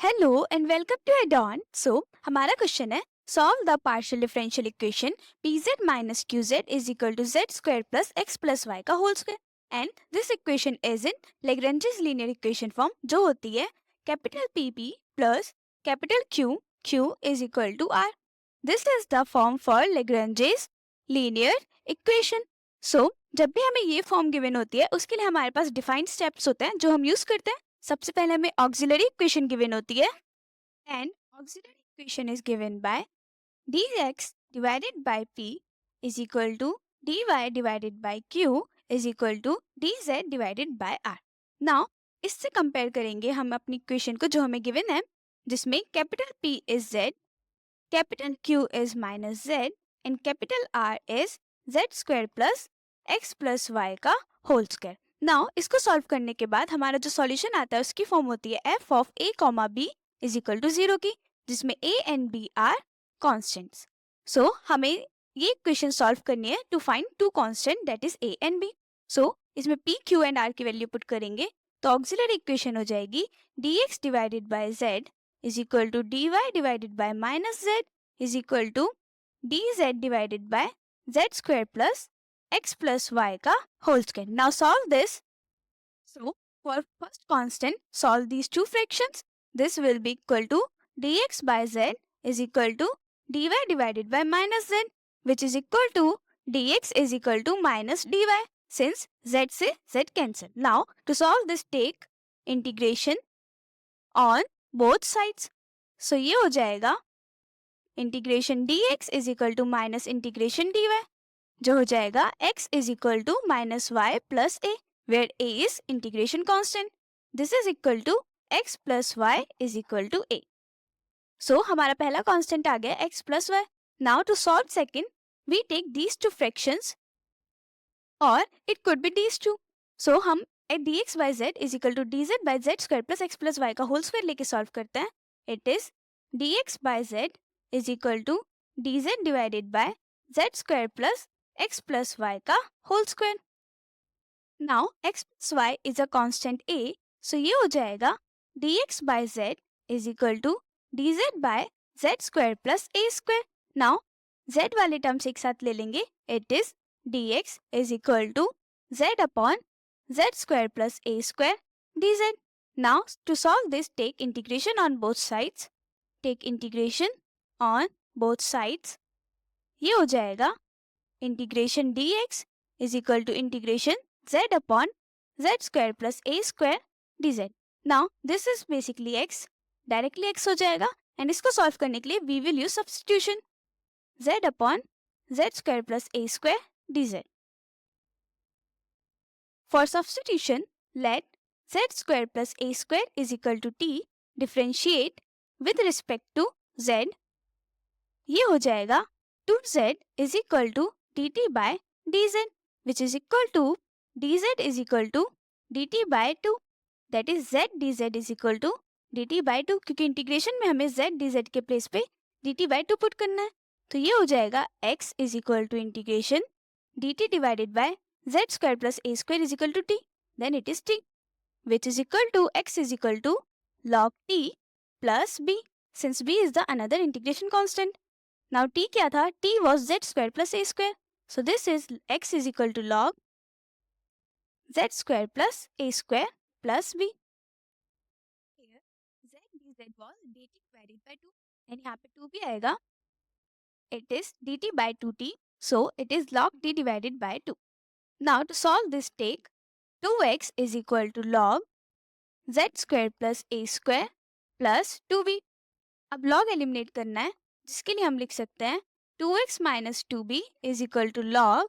Hello and welcome to एडॉन। हमारा question है solve the partial differential equation pz minus qz is equal to z square plus x plus y का whole square and this equation is in Lagrange's linear equation form जो होती है capital PP plus capital Q is equal to R। This is the form for Lagrange's linear equation. जब भी हमें ये form given होती है उसके लिए हमारे पास डिफाइंड स्टेप्स होते हैं जो हम यूज करते हैं। सबसे पहले हमें ऑक्सिलरी इक्वेशन गिवन होती है and auxiliary equation is given by dx divided by p is equal to dy divided by q is equal to dz divided by r। Now इससे कंपेयर करेंगे हम अपनी इक्वेशन को जो हमें गिवन है जिसमें capital P is z, capital Q is minus z and capital R is z square plus x plus y का होल स्क्वायर। नाउ इसको सॉल्व करने के बाद हमारा जो सॉल्यूशन आता है उसकी फॉर्म होती है f of a comma b is equal to 0 की, जिसमें a and b are constants. हमें ये इक्वेशन सॉल्व करनी है to find two constant that is a and b। इसमें p q एंड r की वैल्यू पुट करेंगे तो ऑक्सिलरी इक्वेशन हो जाएगी dx divided by z is equal to dy divided by minus z is equal to dz divided by z square plus x plus y का whole square. Now solve this. For first constant, solve these two fractions. This will be equal to dx by z is equal to dy divided by minus z, which is equal to dx is equal to minus dy since z से z cancel. Now to solve this take integration on both sides. ये हो जाएगा integration dx is equal to minus integration dy जो हो जाएगा x is equal to minus y plus a where a is integration constant. This is equal to x plus y is equal to a. हमारा पहला constant आ गया x plus y. Now to solve second, we take these two fractions or it could be these two. हम dx by z is equal to dz by z square plus x plus y का whole square लेके solve करते हैं. It is dx by z is equal to dz divided by z square plus x plus y का whole square. Now x plus y is a constant a, ये हो जाएगा dx by z is equal to dz by z square plus a square. Now z वाले terms एक साथ ले लेंगे. It is dx is equal to z upon z square plus a square dz. Now to solve this, take integration on both sides. Take integration on both sides. ये हो जाएगा integration dx is equal to integration z upon z square plus a square dz. Now this is basically x, directly x हो जाएगा and इसको solve करने के लिए we will use substitution z upon z square plus a square dz. For substitution, let z square plus a square is equal to t differentiate with respect to z. ये हो जाएगा 2z is equal to dt by dz which is equal to dz is equal to dt by 2, that is z dz is equal to dt by 2 क्योंकि integration में हमें z dz के place पे dt by 2 put करना है. तो ये हो जाएगा x is equal to integration dt divided by z square plus a square is equal to t, then it is t which is equal to x is equal to log t plus b since b is the another integration constant. Now t क्या था? t was z square plus a square. So this is x is equal to log z square plus a square plus b. Here z dz was dt divided by 2 and यहाँ पे 2 भी आएगा. It is dt by 2t, so it is log d divided by 2. Now to solve this, take 2x is equal to log z square plus a square plus 2b. अब log eliminate करना है जिसके लिए हम लिख सकते हैं 2x minus 2b is equal to log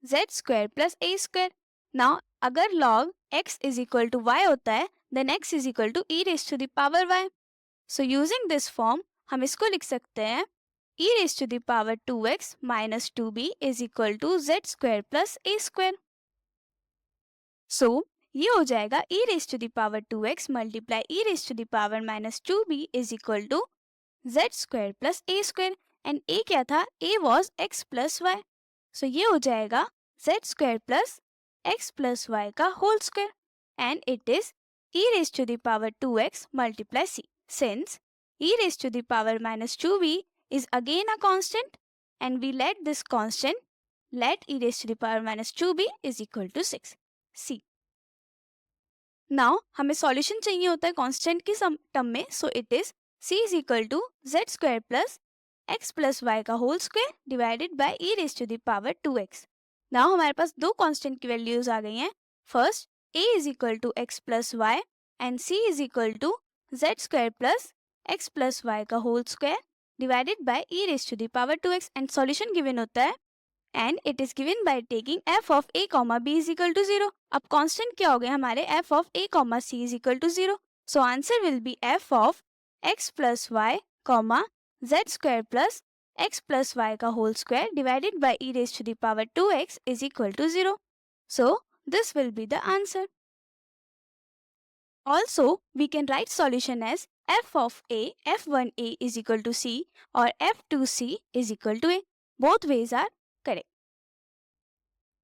z square plus a square. Now अगर log x is equal to y होता है then x is equal to e raised to the power y. So using this form हम इसको लिख सकते हैं e raised to the power 2x minus 2b is equal to z square plus a square. So ये हो जाएगा e raised to the power 2x multiply e raised to the power minus 2b is equal to z square plus a square and a क्या था? a was x plus y. So ये हो जाएगा z square plus x plus y का whole square and it is e raised to the power 2x multiply c. Since e raised to the power minus 2b is again a constant and we let this constant let e raised to the power minus 2b is equal to 6. C. Now हमें solution चाहिए होता है constant की term में, so it is c is equal to z square plus x plus y का whole square divided by e raised to the power 2x. Now हमारे पास दो कांस्टेंट की वैल्यूज आ गई हैं. First a is equal to x plus y and c is equal to z square plus x plus y का whole square divided by e raised to the power 2x and solution given होता है and it is given by taking f of a comma b is equal to 0. अब constant क्या हो गए हमारे f of a comma c is equal to 0. So answer will be f of x plus y comma z square plus x plus y का whole square divided by e raised to the power 2x is equal to 0. So this will be the answer. Also, we can write solution as f of a f1a is equal to c or f2c is equal to a. Both ways are correct.